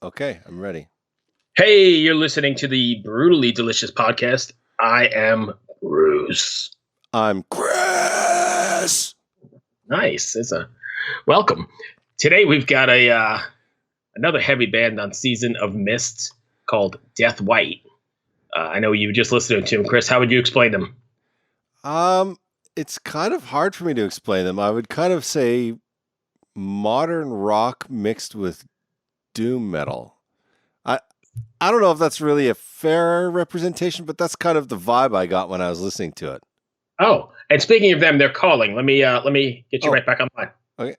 Okay, I'm ready. Hey, you're listening to the Brutally Delicious podcast. I am Bruce. I'm Chris. Nice. It's a welcome. Today we've got another heavy band on Season of Mist called Deathwhite. I know you just listened to him, Chris. How would you explain them? It's kind of hard for me to explain them. I would kind of say modern rock mixed with doom metal. I I don't know if that's really a fair representation, but that's kind of the vibe I got when I was listening to it. Oh, and speaking of them, they're calling. Let me get you Oh, right back online. okay.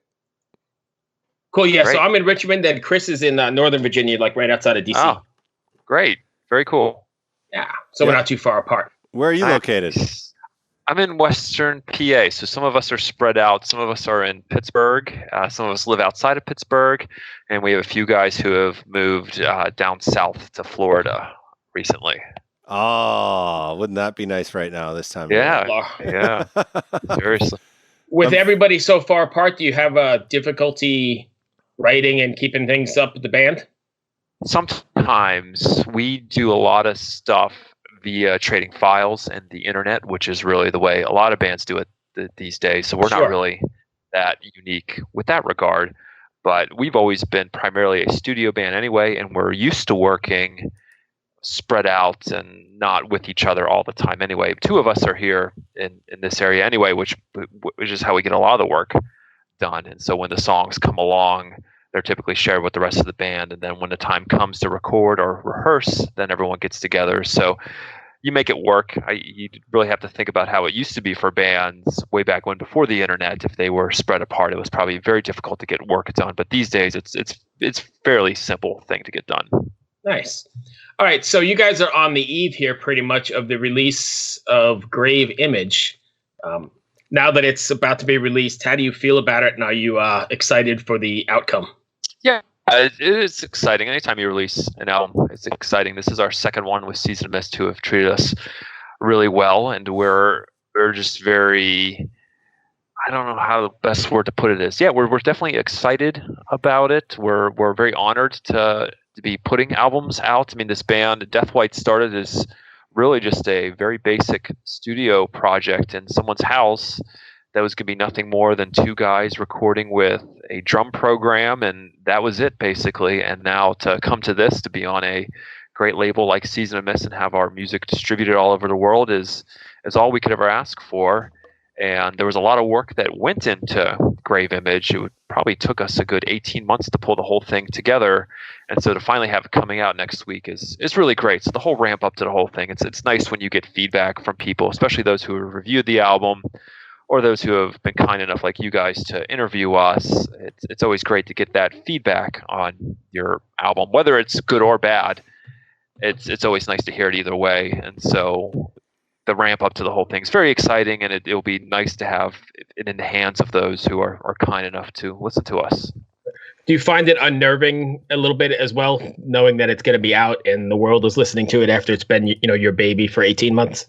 Cool. Yeah. So Great. I'm in Richmond, and Chris is in Northern Virginia, like right outside of DC. Oh, great. Very cool. Yeah. So we're not too far apart. Where are you I'm- located? I'm in Western PA, so some of us are spread out. Some of us are in Pittsburgh. Some of us live outside of Pittsburgh, and we have a few guys who have moved down south to Florida recently. Oh, wouldn't that be nice right now this time? Yeah, Of year? yeah, seriously. With everybody so far apart, do you have a difficulty writing and keeping things up with the band? Sometimes we do a lot of stuff via trading files and the internet, which is really the way a lot of bands do it these days. So we're Sure. not really that unique with that regard. But we've always been primarily a studio band anyway, and we're used to working spread out and not with each other all the time anyway. Two of us are here in this area anyway, which is how we get a lot of the work done. And so when the songs come along, they're typically shared with the rest of the band. And then when the time comes to record or rehearse, then everyone gets together. So you make it work. You really have to think about how it used to be for bands way back when, before the internet. If they were spread apart, it was probably very difficult to get work done. But these days, it's fairly simple thing to get done. Nice. All right, so you guys are on the eve here pretty much of the release of Grave Image. Now that it's about to be released, how do you feel about it, and are you excited for the outcome? Yeah, it is exciting. Anytime you release an album, it's exciting. This is our second one with Season of Mist, who have treated us really well, and we're just very, I don't know how the best word to put it is. Yeah, we're definitely excited about it. We're very honored to be putting albums out. I mean, this band Deathwhite started as really just a very basic studio project in someone's house that was going to be nothing more than two guys recording with a drum program, and that was it basically. And now to come to this, to be on a great label like Season of Mist and have our music distributed all over the world is all we could ever ask for. And there was a lot of work that went into Grave Image. It probably took us a good 18 months to pull the whole thing together. And so to finally have it coming out next week is really great. So the whole ramp up to the whole thing, it's nice when you get feedback from people, especially those who have reviewed the album or those who have been kind enough, like you guys, to interview us. It's always great to get that feedback on your album, whether it's good or bad. It's always nice to hear it either way. And so the ramp up to the whole thing is very exciting, and it'll be nice to have it in the hands of those who are kind enough to listen to us. Do you find it unnerving a little bit as well, knowing that it's going to be out and the world is listening to it after it's been, your baby for 18 months?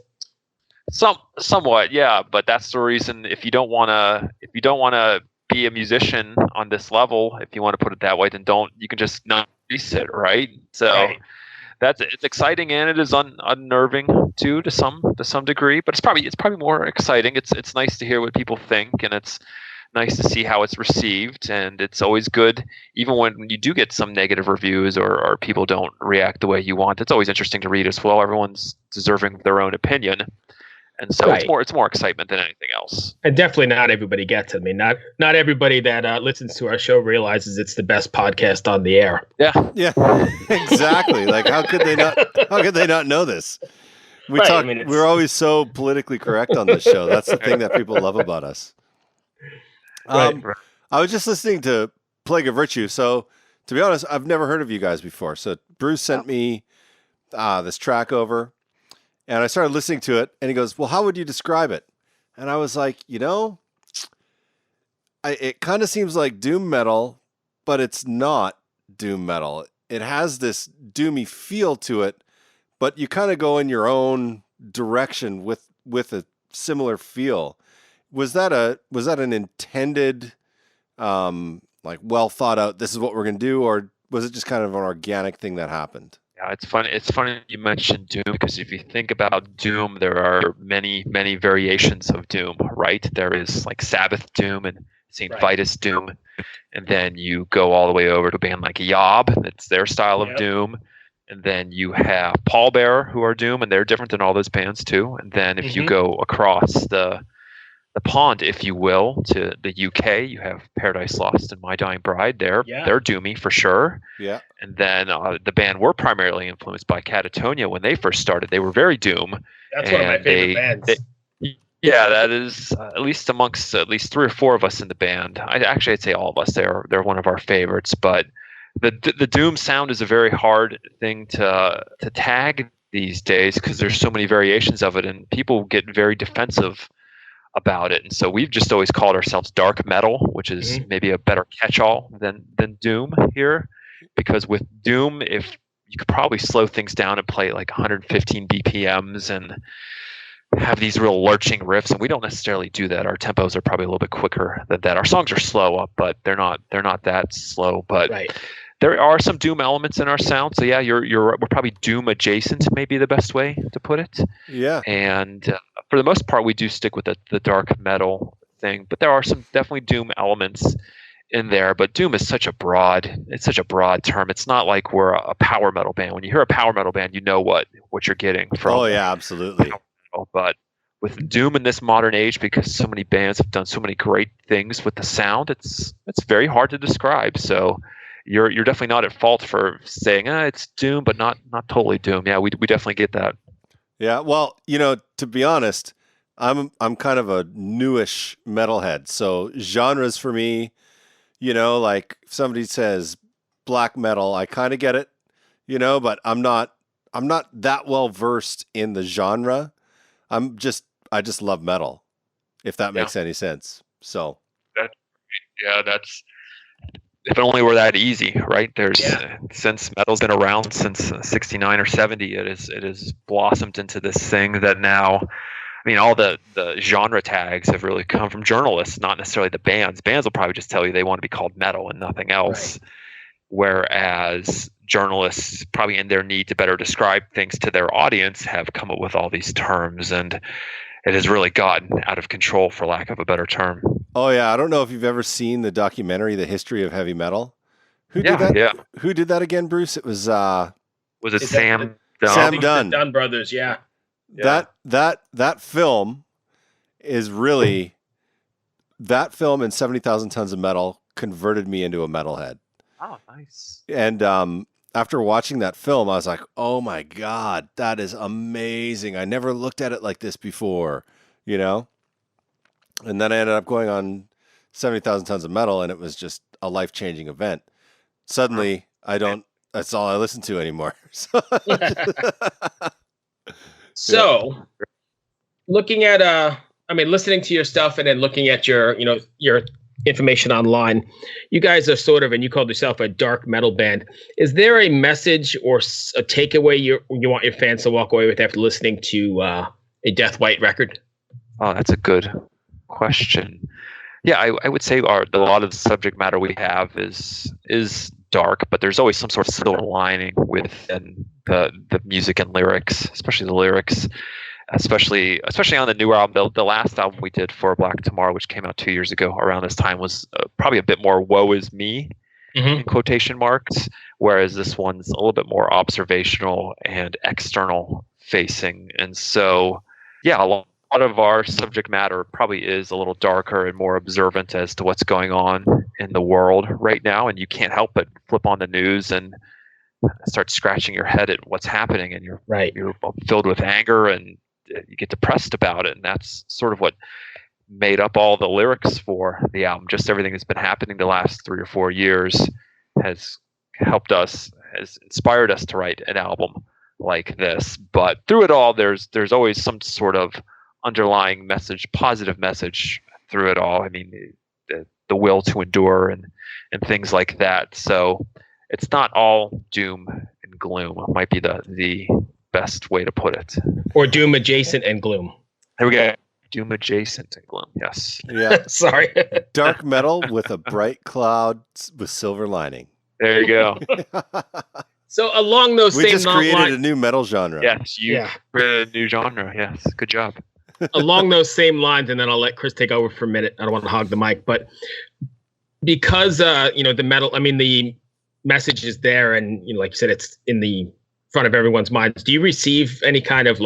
Somewhat, yeah, but that's the reason. If you don't want to be a musician on this level, if you want to put it that way, then don't. You can just not release it, right? So. Right. It's exciting, and it is unnerving too to some degree. But it's probably more exciting. It's nice to hear what people think, and it's nice to see how it's received. And it's always good, even when you do get some negative reviews or people don't react the way you want. It's always interesting to read as well. Everyone's deserving of their own opinion, and so Right. it's more excitement than anything else. And definitely not everybody gets it. I mean, not everybody that listens to our show realizes it's the best podcast on the air. Yeah, Yeah, exactly. Like, how could they not know this? Right, I mean, We're always so politically correct on this show. That's the thing that people love about us. Right. I was just listening to Plague of Virtue. So, to be honest, I've never heard of you guys before. So, Bruce sent me this track over, and I started listening to it, and he goes, "Well, how would you describe it?" And I was like, it kind of seems like doom metal, but it's not doom metal. It has this doomy feel to it, but you kind of go in your own direction with a similar feel. Was that an intended, like, well thought out, this is what we're going to do, or was it just kind of an organic thing that happened? Yeah, it's funny. It's funny you mentioned Doom because if you think about Doom, there are many, many variations of Doom, right? There is like Sabbath Doom and Saint Vitus Doom, and then you go all the way over to a band like Yob. That's their style of Doom. And then you have Pallbearer, who are Doom, and they're different than all those bands too. And then if you go across the pond, if you will, to the UK, you have Paradise Lost and My Dying Bride. They're doomy for sure. Yeah. And then the band were primarily influenced by Catatonia when they first started. They were very doom. That's one of my favorite bands. Yeah, that is at least amongst at least 3 or 4 of us in the band. I'd say all of us. They're one of our favorites. But the doom sound is a very hard thing to tag these days because there's so many variations of it, and people get very defensive about it. And so we've just always called ourselves dark metal, which is maybe a better catch-all than doom here, because with doom, if you could probably slow things down and play like 115 BPMs and have these real lurching riffs, and we don't necessarily do that. Our tempos are probably a little bit quicker than that. Our songs are slow up, but they're not that slow. But there are some doom elements in our sound. So yeah, we're probably doom adjacent, maybe the best way to put it. Yeah. And for the most part, we do stick with the dark metal thing, but there are some definitely doom elements in there. But doom is such a broad term. It's not like we're a power metal band. When you hear a power metal band, you know what you're getting from. Oh yeah, absolutely. But with doom in this modern age, because so many bands have done so many great things with the sound, it's very hard to describe. So you're definitely not at fault for saying it's doom, but not totally doom. Yeah, we definitely get that. Yeah, well, to be honest, I'm kind of a newish metalhead. So genres for me, like if somebody says black metal, I kind of get it, but I'm not that well versed in the genre. I just love metal, if that makes any sense. So that's if it only were that easy, right? Since metal's been around since 69 or 70, it has blossomed into this thing that now, I mean, all the genre tags have really come from journalists, not necessarily the bands. Bands will probably just tell you they want to be called metal and nothing else. Right. Whereas journalists, probably in their need to better describe things to their audience, have come up with all these terms, and it has really gotten out of control, for lack of a better term. Oh yeah, I don't know if you've ever seen the documentary, The History of Heavy Metal. Who did that? Yeah. Who did that again, Bruce? It was it Sam Dunn? Sam Dunn. The Dunn brothers, yeah. That film is really, that film and 70,000 Tons of Metal converted me into a metalhead. Oh, nice. And after watching that film, I was like, oh my God, that is amazing. I never looked at it like this before, And then I ended up going on 70,000 Tons of Metal, and it was just a life-changing event. Suddenly, that's all I listen to anymore. So looking at, listening to your stuff and then looking at your information online, you guys are sort of, and you called yourself a dark metal band. Is there a message or a takeaway you want your fans to walk away with after listening to a Deathwhite record? Oh, that's a good question. Yeah, I would say a lot of the subject matter we have is dark, but there's always some sort of silver lining within the music and lyrics, especially the lyrics. Especially on the newer album. The last album we did, For Black Tomorrow, which came out 2 years ago around this time, was probably a bit more woe is me, in quotation marks, whereas this one's a little bit more observational and external facing. And so, yeah, a lot of our subject matter probably is a little darker and more observant as to what's going on in the world right now. And you can't help but flip on the news and start scratching your head at what's happening, and you're filled with anger and you get depressed about it. And that's sort of what made up all the lyrics for the album. Just everything that's been happening the last 3 or 4 years has helped us, has inspired us to write an album like this. But through it all, there's always some sort of underlying message, positive message through it all. I mean, the will to endure and things like that. So it's not all doom and gloom. It might be the best way to put it. Or doom adjacent and gloom. There we go. Doom adjacent and gloom. Yes. Yeah. Sorry. Dark metal with a bright cloud with silver lining. There you go. So along those We same just created lines, a new metal genre. Yes, you created a new genre. Yes, good job. along those same lines, and then I'll let Chris take over for a minute. I don't want to hog the mic, but because the message is there, and like you said, it's in the front of everyone's minds. Do you receive any kind of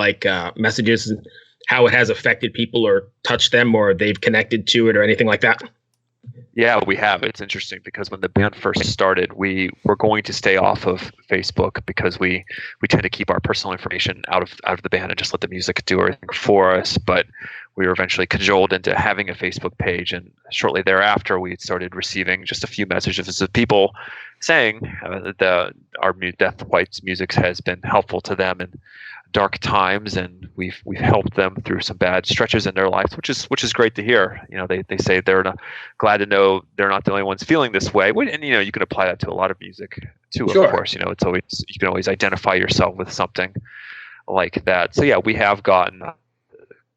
messages, and how it has affected people or touched them, or they've connected to it, or anything like that? Yeah, we have. It's interesting because when the band first started, we were going to stay off of Facebook because we tend to keep our personal information out of the band and just let the music do everything for us. But we were eventually cajoled into having a Facebook page, and shortly thereafter, we started receiving just a few messages of people saying that our new Deathwhite's music has been helpful to them in dark times, and we've helped them through some bad stretches in their lives, which is great to hear. They say they're glad to know they're not the only ones feeling this way, and you can apply that to a lot of music too. Sure. Of course, it's always, you can always identify yourself with something like that. So yeah, we have gotten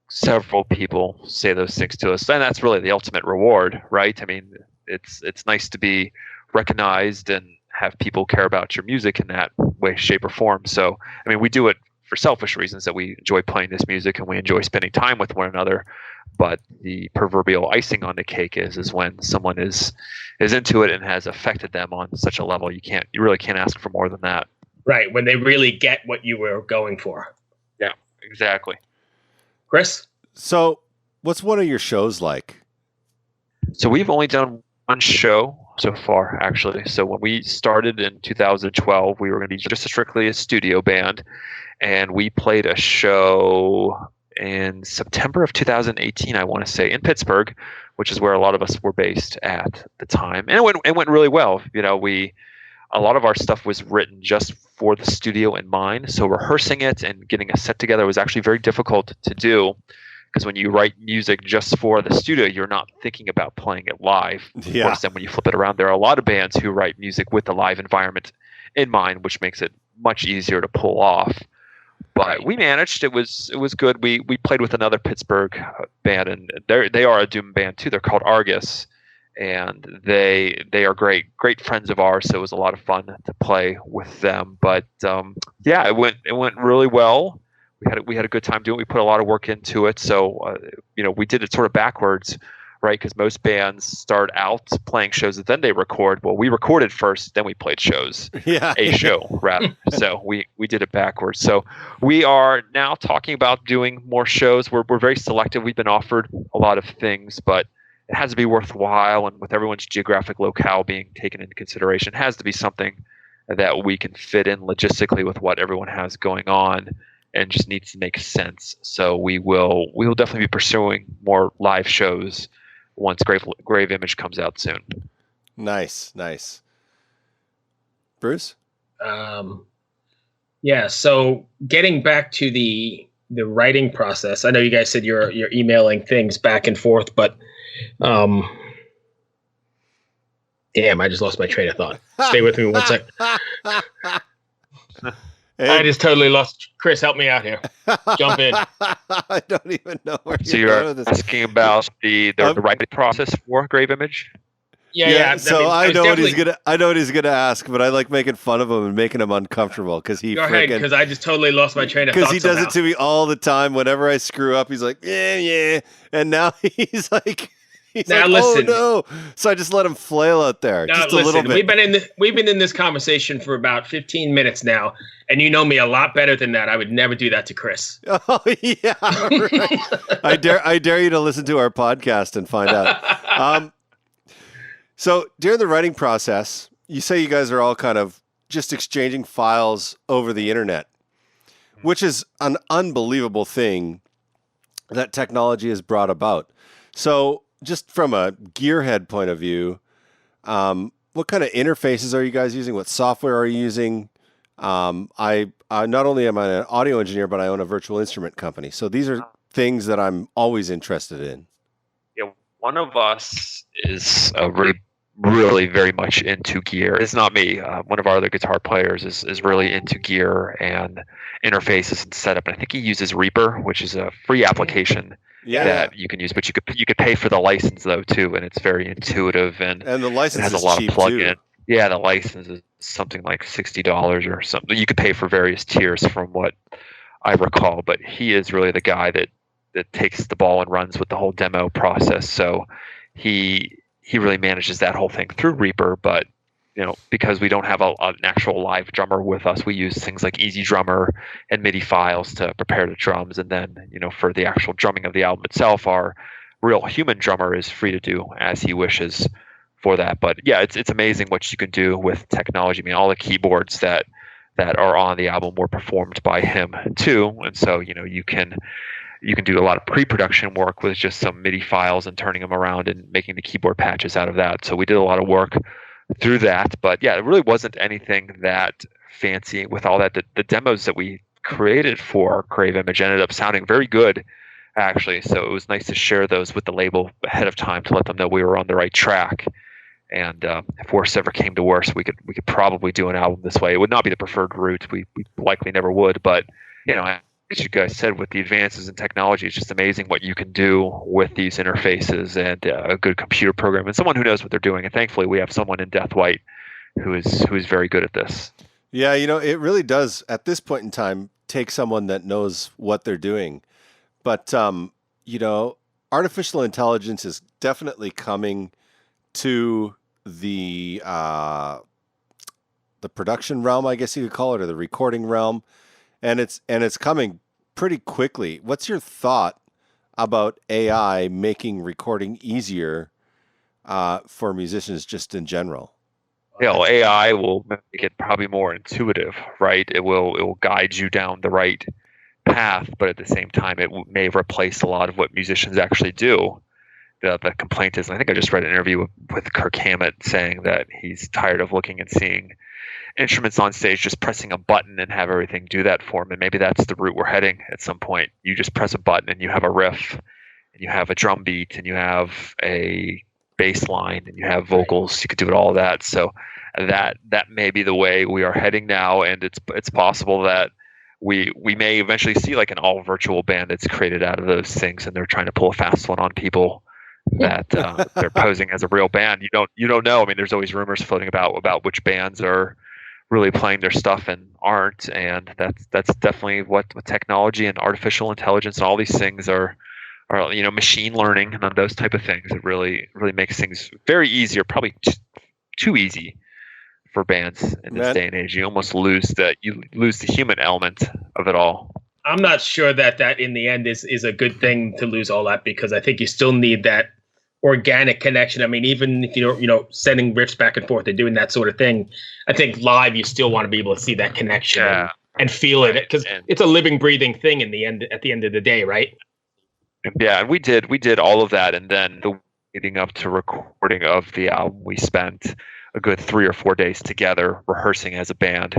several people say those things to us, and that's really the ultimate reward, right? I mean, it's nice to be recognized and have people care about your music in that way, shape, or form. So I mean, we do it for selfish reasons, that we enjoy playing this music and we enjoy spending time with one another. But the proverbial icing on the cake is when someone is into it and has affected them on such a level, you really can't ask for more than that. Right, when they really get what you were going for. Yeah, exactly. Chris? So, what's one of your shows like? So we've only done one show so far, actually. So when we started in 2012, we were going to be just strictly a studio band, and we played a show in September of 2018, I want to say, in Pittsburgh, which is where a lot of us were based at the time. And it went really well. A lot of our stuff was written just for the studio in mind. So rehearsing it and getting a set together was actually very difficult to do, because when you write music just for the studio, you're not thinking about playing it live. Yeah. Of course, then when you flip it around, there are a lot of bands who write music with the live environment in mind, which makes it much easier to pull off. But we managed. It was good. We played with another Pittsburgh band, and they are a doom band too. They're called Argus, and they are great friends of ours. So it was a lot of fun to play with them. But yeah, it went really well. We had a good time doing it. We put a lot of work into it. So we did it sort of backwards, right? Because most bands start out playing shows and then they record. Well, we recorded first, then we played shows. Yeah. A show, rather. So we did it backwards. So we are now talking about doing more shows. We're very selective. We've been offered a lot of things, but it has to be worthwhile. And with everyone's geographic locale being taken into consideration, it has to be something that we can fit in logistically with what everyone has going on, and just needs to make sense. So we will definitely be pursuing more live shows once Grave Image comes out soon. Nice. Bruce? Yeah, so getting back to the writing process, I know you guys said you're emailing things back and forth, but damn, I just lost my train of thought. Stay with me one sec. I just totally lost. Chris, help me out here. Jump in. I don't even know where So you're you're going with this. asking about the writing process for Grave Image? Yeah. So I know what he's gonna ask, but I like making fun of him and making him uncomfortable because he Go ahead, because I just totally lost my train of thought. because he does it to me all the time. Whenever I screw up, he's like, yeah, and now he's like. Now like, listen. Oh no! So I just let him flail out there, just a little bit. We've been in this conversation for about 15 minutes now, and you know me a lot better than that. I would never do that to Chris. Oh yeah, right. I dare you to listen to our podcast and find out. So during the writing process, you say you guys are all kind of just exchanging files over the internet, which is an unbelievable thing that technology has brought about. So just from a gearhead point of view, what kind of interfaces are you guys using? What software are you using? I not only am I an audio engineer, but I own a virtual instrument company. So these are things that I'm always interested in. Yeah, one of us is really very much into gear. It's not me. One of our other guitar players is really into gear and interfaces and setup. And I think he uses Reaper, which is a free application that you can use, but you could pay for the license though too, and it's very intuitive and the license it has is a lot cheap of plugin. too. Yeah, the license is something like $60 or something. You could pay for various tiers from what I recall, but he is really the guy that takes the ball and runs with the whole demo process. So he really manages that whole thing through Reaper, but because we don't have an actual live drummer with us, we use things like Easy Drummer and MIDI files to prepare the drums, and then for the actual drumming of the album itself, our real human drummer is free to do as he wishes for that. But yeah, it's amazing what you can do with technology. I mean, all the keyboards that are on the album were performed by him too, and so you can do a lot of pre-production work with just some MIDI files and turning them around and making the keyboard patches out of that. So we did a lot of work through that. But yeah, it really wasn't anything that fancy with all that. The demos that we created for Crave Image ended up sounding very good, actually. So it was nice to share those with the label ahead of time to let them know we were on the right track. And if worse ever came to worse, we could probably do an album this way. It would not be the preferred route. We likely never would. But as you guys said, with the advances in technology, it's just amazing what you can do with these interfaces and a good computer program and someone who knows what they're doing. And thankfully, we have someone in Deathwhite who is very good at this. Yeah, it really does at this point in time take someone that knows what they're doing. But artificial intelligence is definitely coming to the production realm, I guess you could call it, or the recording realm. And it's coming pretty quickly. What's your thought about AI making recording easier for musicians just in general? AI will make it probably more intuitive, right? It will guide you down the right path, but at the same time, it may replace a lot of what musicians actually do. The complaint is, I think I just read an interview with Kirk Hammett saying that he's tired of looking and seeing instruments on stage just pressing a button and have everything do that for him. And maybe that's the route we're heading at some point. You just press a button and you have a riff and you have a drum beat and you have a bass line and you have vocals. You could do it all of that. So that may be the way we are heading now. And it's possible that we may eventually see like an all virtual band that's created out of those things, and they're trying to pull a fast one on people that they're posing as a real band. You don't know. I mean, there's always rumors floating about which bands are really playing their stuff and aren't, and that's definitely what technology and artificial intelligence and all these things are machine learning and those type of things. It really makes things very easier, probably too easy for bands in this day and age. You almost lose the human element of it all. I'm not sure that in the end is a good thing to lose all that, because I think you still need that organic connection. I mean, even if you're sending riffs back and forth and doing that sort of thing, I think live you still want to be able to see that connection and feel it, because it's a living, breathing thing at the end of the day, right? Yeah, and we did all of that, and then the leading up to recording of the album, we spent a good 3 or 4 days together rehearsing as a band,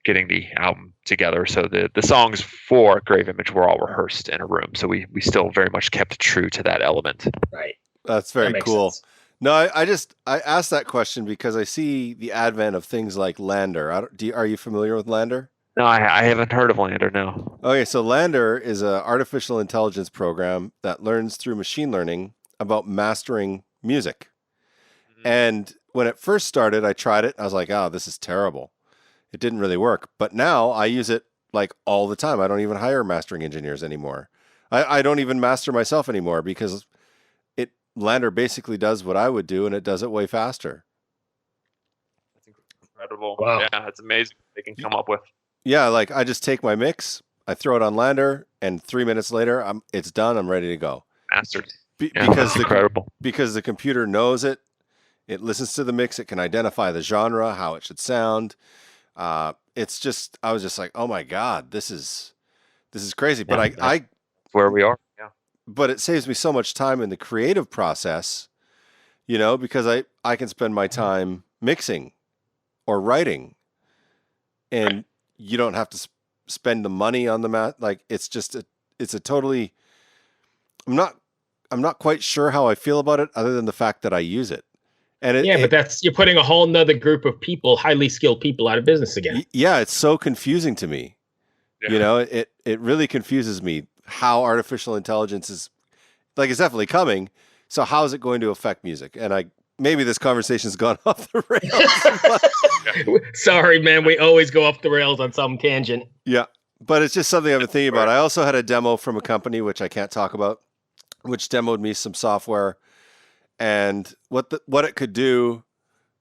getting the album together. So the songs for Grave Image were all rehearsed in a room. So we still very much kept true to that element. Right. That's very cool. Sense. No, I asked that question because I see the advent of things like Lander. Are you familiar with Lander? No, I haven't heard of Lander, no. Okay, so Lander is an artificial intelligence program that learns through machine learning about mastering music. Mm-hmm. And when it first started, I tried it. I was like, oh, this is terrible. It didn't really work. But now I use it like all the time. I don't even hire mastering engineers anymore. I don't even master myself anymore because Lander basically does what I would do, and it does it way faster. That's incredible. Wow. Yeah, that's amazing what they can come up with. Yeah, like I just take my mix, I throw it on Lander, and 3 minutes later, it's done. I'm ready to go. Mastered. Because the computer knows it. It listens to the mix. It can identify the genre, how it should sound. It's just, I was just like, oh my God, this is crazy. But I where we are. Yeah. But it saves me so much time in the creative process, because I can spend my time mixing or writing, and you don't have to spend the money on the mat. Like it's a totally, I'm not quite sure how I feel about it other than the fact that I use it. And but you're putting a whole nother group of people, highly skilled people, out of business again. Yeah. It's so confusing to me. Yeah. It really confuses me how artificial intelligence is, like, it's definitely coming. So how is it going to affect music? And maybe this conversation's gone off the rails. Sorry, man. We always go off the rails on some tangent. Yeah, but it's just something I've been thinking about. I also had a demo from a company, which I can't talk about, which demoed me some software. And what it could do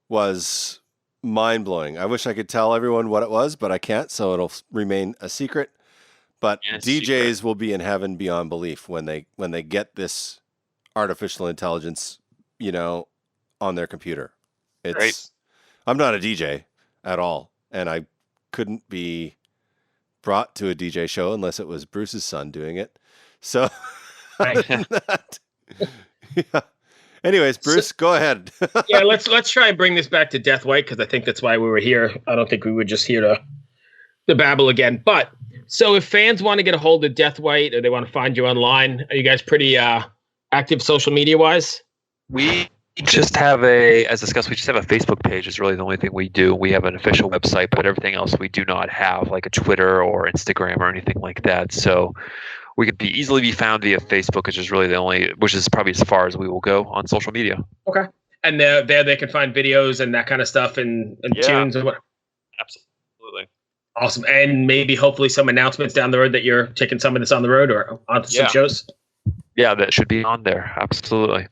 was mind-blowing. I wish I could tell everyone what it was, but I can't, so it'll remain a secret. But DJs will be in heaven beyond belief when they get this artificial intelligence, on their computer. It's Right. I'm not a DJ at all, and I couldn't be brought to a DJ show unless it was Bruce's son doing it. So Right. other than that, yeah. Anyways, Bruce, go ahead. Yeah, let's try and bring this back to Deathwhite, because I think that's why we were here. I don't think we were just here to babble again. But so if fans want to get a hold of Deathwhite or they want to find you online, are you guys pretty active social media wise? We just have as discussed, we just have a Facebook page. Is really the only thing we do. We have an official website, but everything else we do not have, like a Twitter or Instagram or anything like that. So we could easily be found via Facebook, which is really which is probably as far as we will go on social media. Okay. And there they can find videos and that kind of stuff and tunes and what. Absolutely. Awesome. And maybe hopefully some announcements down the road that you're taking some of this on the road or onto some shows. Yeah, that should be on there. Absolutely.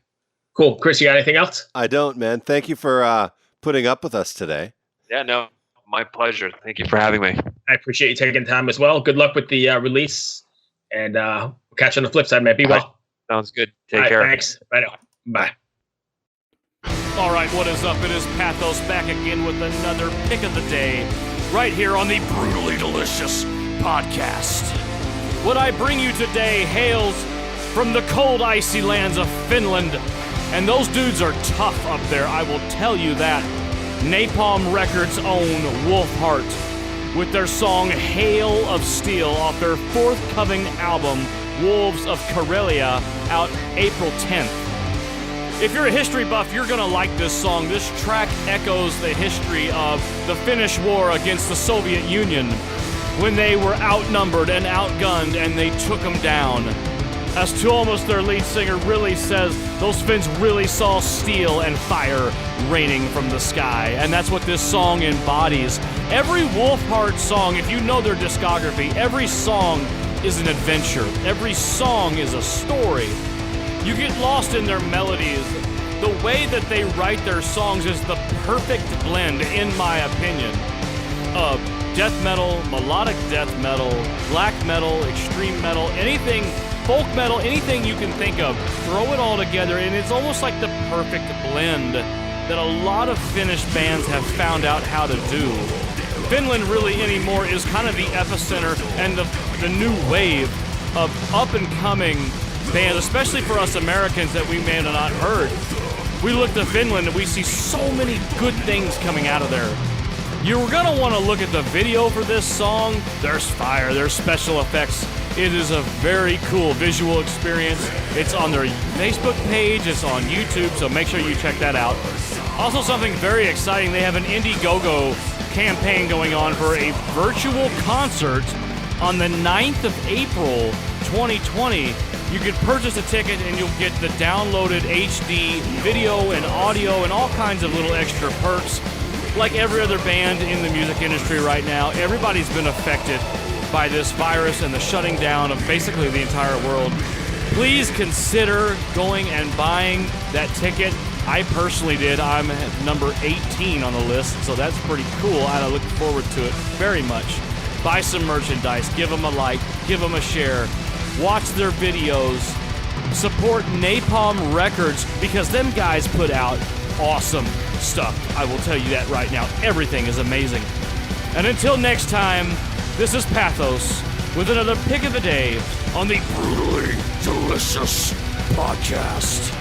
Cool. Chris, you got anything else? I don't, man. Thank you for putting up with us today. Yeah, no, my pleasure. Thank you for having me. I appreciate you taking time as well. Good luck with the release. And we'll catch you on the flip side, man. Be well. Sounds good. Take care. Thanks. Bye now. Bye. All right, what is up? It is Pathos back again with another pick of the day, right here on the Brutally Delicious podcast. What I bring you today hails from the cold, icy lands of Finland, and those dudes are tough up there, I will tell you that. Napalm Records' own Wolfheart, with their song Hail of Steel off their forthcoming album, Wolves of Karelia, out April 10th. If you're a history buff, you're gonna like this song. This track echoes the history of the Finnish War against the Soviet Union, when they were outnumbered and outgunned and they took them down. As Tuomas, their lead singer, really says, those Finns really saw steel and fire raining from the sky. And that's what this song embodies. Every Wolfheart song, if you know their discography, every song is an adventure. Every song is a story. You get lost in their melodies. The way that they write their songs is the perfect blend, in my opinion, of death metal, melodic death metal, black metal, extreme metal, anything, folk metal, anything you can think of. Throw it all together, and it's almost like the perfect blend that a lot of Finnish bands have found out how to do. Finland really anymore is kind of the epicenter and the new wave of up-and-coming bands, especially for us Americans that we may have not heard. We look to Finland and we see so many good things coming out of there. You're gonna want to look at the video for this song. There's fire, there's special effects. It is a very cool visual experience. It's on their Facebook page, it's on YouTube, so make sure you check that out. Also something very exciting, they have an Indiegogo campaign going on for a virtual concert on the 9th of April, 2020. You can purchase a ticket and you'll get the downloaded HD video and audio and all kinds of little extra perks. Like every other band in the music industry right now, everybody's been affected by this virus and the shutting down of basically the entire world. Please consider going and buying that ticket. I personally did. I'm at number 18 on the list, so that's pretty cool, and I look forward to it very much. Buy some merchandise, give them a like, give them a share, watch their videos, support Napalm Records, because them guys put out awesome stuff. I will tell you that right now. Everything is amazing. And until next time, this is Pathos with another pick of the day on the Brutally Delicious podcast.